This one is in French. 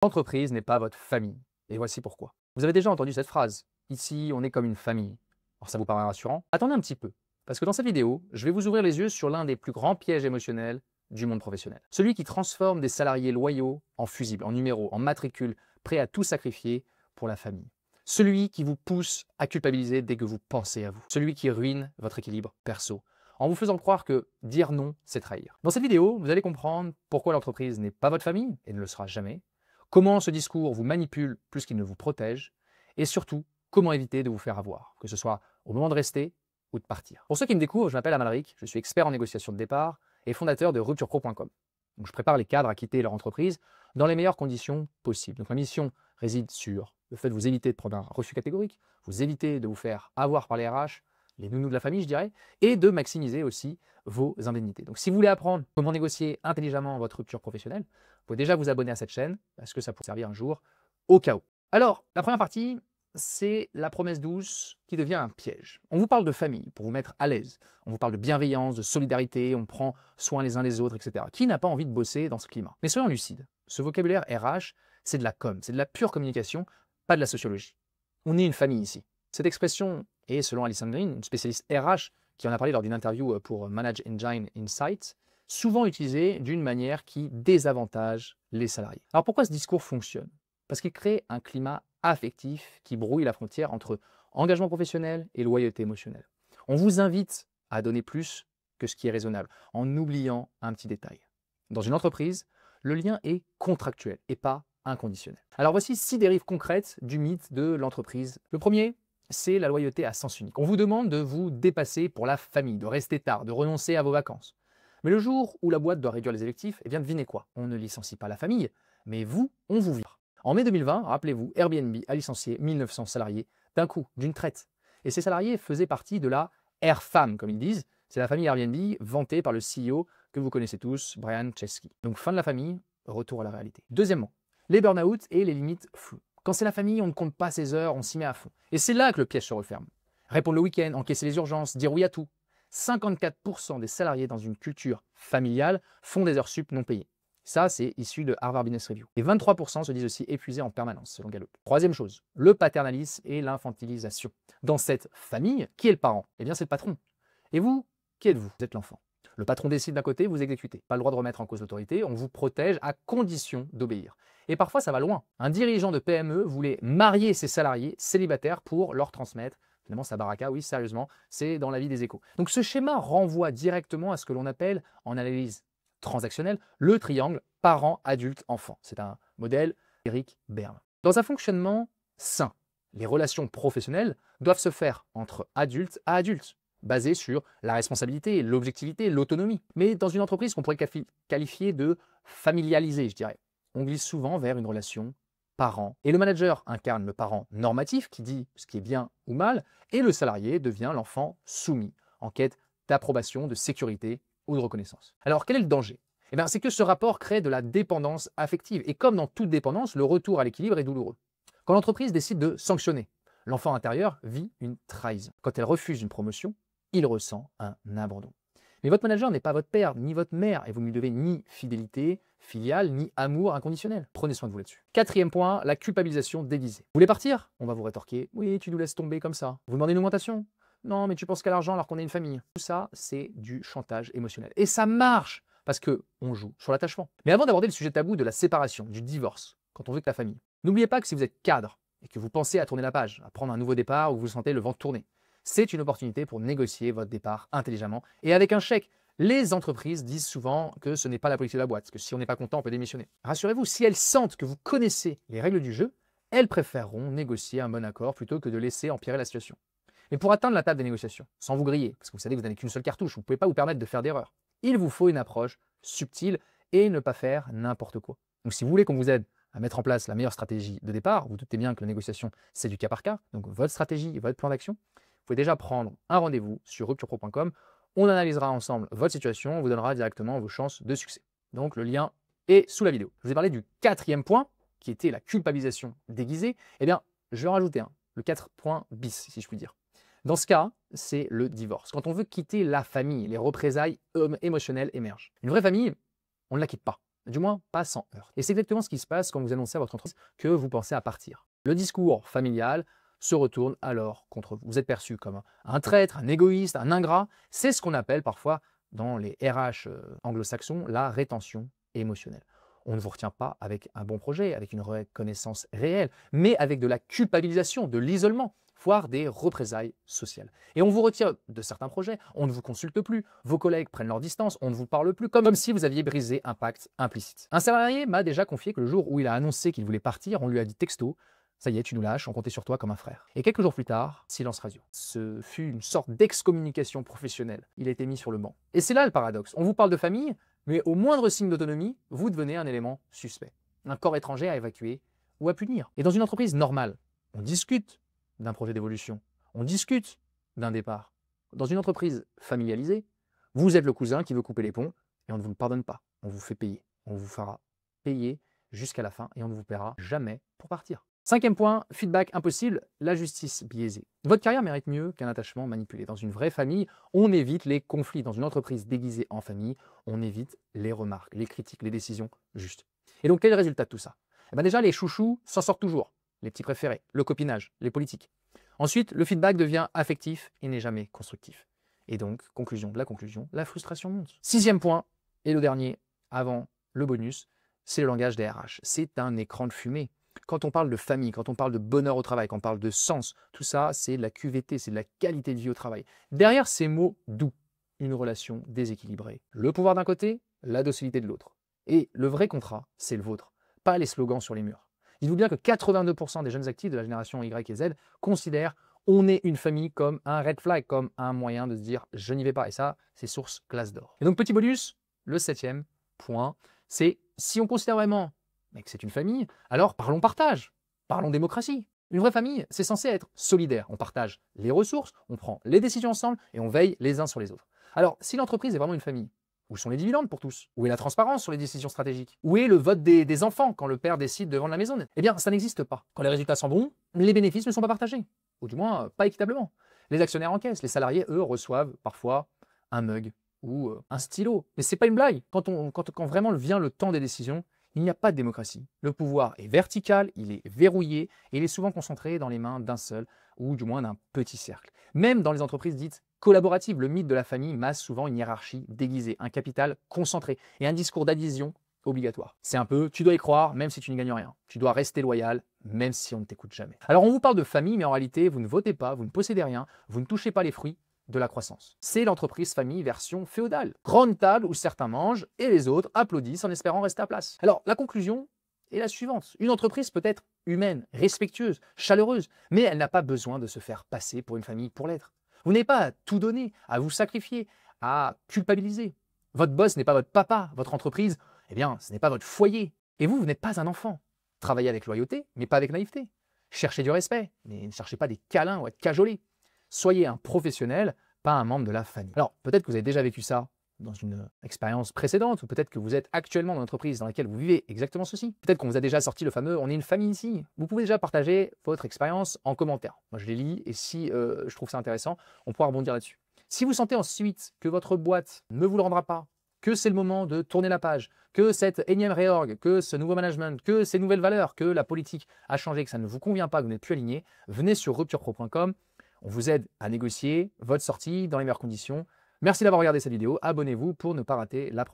L'entreprise n'est pas votre famille. Et voici pourquoi. Vous avez déjà entendu cette phrase. Ici, on est comme une famille. Alors ça vous paraît rassurant? Attendez un petit peu. Parce que dans cette vidéo, je vais vous ouvrir les yeux sur l'un des plus grands pièges émotionnels du monde professionnel. Celui qui transforme des salariés loyaux en fusibles, en numéros, en matricules, prêts à tout sacrifier pour la famille. Celui qui vous pousse à culpabiliser dès que vous pensez à vous. Celui qui ruine votre équilibre perso, en vous faisant croire que dire non, c'est trahir. Dans cette vidéo, vous allez comprendre pourquoi l'entreprise n'est pas votre famille et ne le sera jamais, comment ce discours vous manipule plus qu'il ne vous protège, et surtout, comment éviter de vous faire avoir, que ce soit au moment de rester ou de partir. Pour ceux qui me découvrent, je m'appelle Amalric, je suis expert en négociation de départ et fondateur de rupturepro.com. Donc je prépare les cadres à quitter leur entreprise dans les meilleures conditions possibles. Donc ma mission réside sur le fait de vous éviter de prendre un refus catégorique, vous éviter de vous faire avoir par les RH, les nounous de la famille je dirais, et de maximiser aussi vos indemnités. Donc si vous voulez apprendre comment négocier intelligemment votre rupture professionnelle, vous pouvez déjà vous abonner à cette chaîne parce que ça pourrait servir un jour au cas où. Alors, la première partie, c'est la promesse douce qui devient un piège. On vous parle de famille pour vous mettre à l'aise. On vous parle de bienveillance, de solidarité, on prend soin les uns des autres, etc. Qui n'a pas envie de bosser dans ce climat? Mais soyons lucides, ce vocabulaire RH, c'est de la com, c'est de la pure communication, pas de la sociologie. On est une famille ici. Cette expression est, selon Alison Green, une spécialiste RH qui en a parlé lors d'une interview pour Manage Engine Insights, souvent utilisée d'une manière qui désavantage les salariés. Alors pourquoi ce discours fonctionne? Parce qu'il crée un climat affectif qui brouille la frontière entre engagement professionnel et loyauté émotionnelle. On vous invite à donner plus que ce qui est raisonnable, en oubliant un petit détail. Dans une entreprise, le lien est contractuel et pas inconditionnel. Alors voici 6 dérives concrètes du mythe de l'entreprise. Le premier, c'est la loyauté à sens unique. On vous demande de vous dépasser pour la famille, de rester tard, de renoncer à vos vacances. Mais le jour où la boîte doit réduire les effectifs, eh bien devinez quoi? On ne licencie pas la famille, mais vous, on vous vire. En mai 2020, rappelez-vous, Airbnb a licencié 1900 salariés d'un coup, d'une traite. Et ces salariés faisaient partie de la Airfam, comme ils disent. C'est la famille Airbnb vantée par le CEO que vous connaissez tous, Brian Chesky. Donc fin de la famille, retour à la réalité. Deuxièmement, les burn-out et les limites floues. Quand c'est la famille, on ne compte pas ses heures, on s'y met à fond. Et c'est là que le piège se referme. Répondre le week-end, encaisser les urgences, dire oui à tout. 54% des salariés dans une culture familiale font des heures sup non payées. Ça, c'est issu de Harvard Business Review. Et 23% se disent aussi épuisés en permanence, selon Gallup. Troisième chose, le paternalisme et l'infantilisation. Dans cette famille, qui est le parent? Eh bien, c'est le patron. Et vous, qui êtes-vous? Vous êtes l'enfant. Le patron décide d'un côté, vous exécutez. Pas le droit de remettre en cause l'autorité, on vous protège à condition d'obéir. Et parfois, ça va loin. Un dirigeant de PME voulait marier ses salariés célibataires pour leur transmettre finalement sa baraka. Oui, sérieusement, c'est dans la vie des Échos. Donc ce schéma renvoie directement à ce que l'on appelle, en analyse transactionnelle, le triangle parent-adulte-enfant. C'est un modèle d'Eric Berne. Dans un fonctionnement sain, les relations professionnelles doivent se faire entre adulte à adulte, basées sur la responsabilité, l'objectivité, l'autonomie. Mais dans une entreprise qu'on pourrait qualifier de familialisée, je dirais, on glisse souvent vers une relation parent. Et le manager incarne le parent normatif qui dit ce qui est bien ou mal, et le salarié devient l'enfant soumis, en quête d'approbation, de sécurité ou de reconnaissance. Alors quel est le danger? Eh bien, c'est que ce rapport crée de la dépendance affective. Et comme dans toute dépendance, le retour à l'équilibre est douloureux. Quand l'entreprise décide de sanctionner, l'enfant intérieur vit une trahison. Quand elle refuse une promotion, il ressent un abandon. Mais votre manager n'est pas votre père ni votre mère et vous ne lui devez ni fidélité filiale ni amour inconditionnel. Prenez soin de vous là-dessus. Quatrième point, la culpabilisation déguisée. Vous voulez partir? On va vous rétorquer. Oui, tu nous laisses tomber comme ça. Vous demandez une augmentation? Non, mais tu penses qu'à l'argent alors qu'on est une famille. Tout ça, c'est du chantage émotionnel. Et ça marche parce qu'on joue sur l'attachement. Mais avant d'aborder le sujet tabou de la séparation, du divorce, quand on veut que la famille, n'oubliez pas que si vous êtes cadre et que vous pensez à tourner la page, à prendre un nouveau départ ou que vous sentez le vent tourner, c'est une opportunité pour négocier votre départ intelligemment et avec un chèque. Les entreprises disent souvent que ce n'est pas la politique de la boîte, que si on n'est pas content, on peut démissionner. Rassurez-vous, si elles sentent que vous connaissez les règles du jeu, elles préféreront négocier un bon accord plutôt que de laisser empirer la situation. Mais pour atteindre la table des négociations, sans vous griller, parce que vous savez que vous n'avez qu'une seule cartouche, vous ne pouvez pas vous permettre de faire d'erreurs, il vous faut une approche subtile et ne pas faire n'importe quoi. Donc si vous voulez qu'on vous aide à mettre en place la meilleure stratégie de départ, vous doutez bien que la négociation, c'est du cas par cas, donc votre stratégie, votre plan d'action, vous pouvez déjà prendre un rendez-vous sur rupturepro.com. On analysera ensemble votre situation, on vous donnera directement vos chances de succès. Donc le lien est sous la vidéo. Je vous ai parlé du quatrième point, qui était la culpabilisation déguisée. Eh bien, je vais en rajouter un, le 4 bis, si je puis dire. Dans ce cas, c'est le divorce. Quand on veut quitter la famille, les représailles émotionnelles émergent. Une vraie famille, on ne la quitte pas. Du moins, pas sans heurts. Et c'est exactement ce qui se passe quand vous annoncez à votre entreprise que vous pensez à partir. Le discours familial se retourne alors contre vous. Vous êtes perçu comme un traître, un égoïste, un ingrat. C'est ce qu'on appelle parfois dans les RH anglo-saxons la rétention émotionnelle. On ne vous retient pas avec un bon projet, avec une reconnaissance réelle, mais avec de la culpabilisation, de l'isolement, voire des représailles sociales. Et on vous retire de certains projets, on ne vous consulte plus, vos collègues prennent leur distance, on ne vous parle plus, comme si vous aviez brisé un pacte implicite. Un salarié m'a déjà confié que le jour où il a annoncé qu'il voulait partir, on lui a dit texto: ça y est, tu nous lâches, on comptait sur toi comme un frère. Et quelques jours plus tard, silence radio. Ce fut une sorte d'excommunication professionnelle. Il a été mis sur le banc. Et c'est là le paradoxe. On vous parle de famille, mais au moindre signe d'autonomie, vous devenez un élément suspect. Un corps étranger à évacuer ou à punir. Et dans une entreprise normale, on discute d'un projet d'évolution. On discute d'un départ. Dans une entreprise familialisée, vous êtes le cousin qui veut couper les ponts et on ne vous le pardonne pas. On vous fait payer. On vous fera payer jusqu'à la fin et on ne vous paiera jamais pour partir. 5e point, feedback impossible, la justice biaisée. Votre carrière mérite mieux qu'un attachement manipulé. Dans une vraie famille, on évite les conflits. Dans une entreprise déguisée en famille, on évite les remarques, les critiques, les décisions justes. Et donc, quel est le résultat de tout ça? Déjà, les chouchous s'en sortent toujours. Les petits préférés, le copinage, les politiques. Ensuite, le feedback devient affectif et n'est jamais constructif. Et donc, conclusion de la conclusion, la frustration monte. 6e point, et le dernier, avant le bonus, c'est le langage des RH. C'est un écran de fumée. Quand on parle de famille, quand on parle de bonheur au travail, quand on parle de sens, tout ça, c'est de la QVT, c'est de la qualité de vie au travail. Derrière ces mots doux, une relation déséquilibrée. Le pouvoir d'un côté, la docilité de l'autre. Et le vrai contrat, c'est le vôtre, pas les slogans sur les murs. Dites-vous bien que 82% des jeunes actifs de la génération Y et Z considèrent on est une famille comme un red flag, comme un moyen de se dire je n'y vais pas. Et ça, c'est source classe d'or. Et donc, petit bonus, le 7e point, c'est si on considère vraiment que c'est une famille, alors parlons partage, parlons démocratie. Une vraie famille, c'est censé être solidaire. On partage les ressources, on prend les décisions ensemble et on veille les uns sur les autres. Alors, si l'entreprise est vraiment une famille, où sont les dividendes pour tous? Où est la transparence sur les décisions stratégiques? Où est le vote des enfants quand le père décide de vendre la maison? Eh bien, ça n'existe pas. Quand les résultats sont bons, les bénéfices ne sont pas partagés. Ou du moins, pas équitablement. Les actionnaires encaissent. Les salariés, eux, reçoivent parfois un mug ou un stylo. Mais c'est pas une blague. Quand vraiment vient le temps des décisions, il n'y a pas de démocratie. Le pouvoir est vertical, il est verrouillé et il est souvent concentré dans les mains d'un seul ou du moins d'un petit cercle. Même dans les entreprises dites collaboratives, le mythe de la famille masse souvent une hiérarchie déguisée, un capital concentré et un discours d'adhésion obligatoire. C'est un peu, tu dois y croire même si tu n'y gagnes rien. Tu dois rester loyal même si on ne t'écoute jamais. Alors on vous parle de famille, mais en réalité, vous ne votez pas, vous ne possédez rien, vous ne touchez pas les fruits de la croissance. C'est l'entreprise famille version féodale. Grande table où certains mangent et les autres applaudissent en espérant rester à place. Alors la conclusion est la suivante. Une entreprise peut être humaine, respectueuse, chaleureuse, mais elle n'a pas besoin de se faire passer pour une famille pour l'être. Vous n'avez pas à tout donner, à vous sacrifier, à culpabiliser. Votre boss n'est pas votre papa, votre entreprise, eh bien, ce n'est pas votre foyer. Et vous n'êtes pas un enfant. Travaillez avec loyauté, mais pas avec naïveté. Cherchez du respect, mais ne cherchez pas des câlins ou à être cajolé. Soyez un professionnel, pas un membre de la famille. Alors, peut-être que vous avez déjà vécu ça dans une expérience précédente, ou peut-être que vous êtes actuellement dans une entreprise dans laquelle vous vivez exactement ceci. Peut-être qu'on vous a déjà sorti le fameux « on est une famille ici ». Vous pouvez déjà partager votre expérience en commentaire. Moi, je les lis, et si je trouve ça intéressant, on pourra rebondir là-dessus. Si vous sentez ensuite que votre boîte ne vous le rendra pas, que c'est le moment de tourner la page, que cette énième réorg, que ce nouveau management, que ces nouvelles valeurs, que la politique a changé, que ça ne vous convient pas, que vous n'êtes plus aligné, venez sur rupturepro.com. On vous aide à négocier votre sortie dans les meilleures conditions. Merci d'avoir regardé cette vidéo. Abonnez-vous pour ne pas rater la prochaine.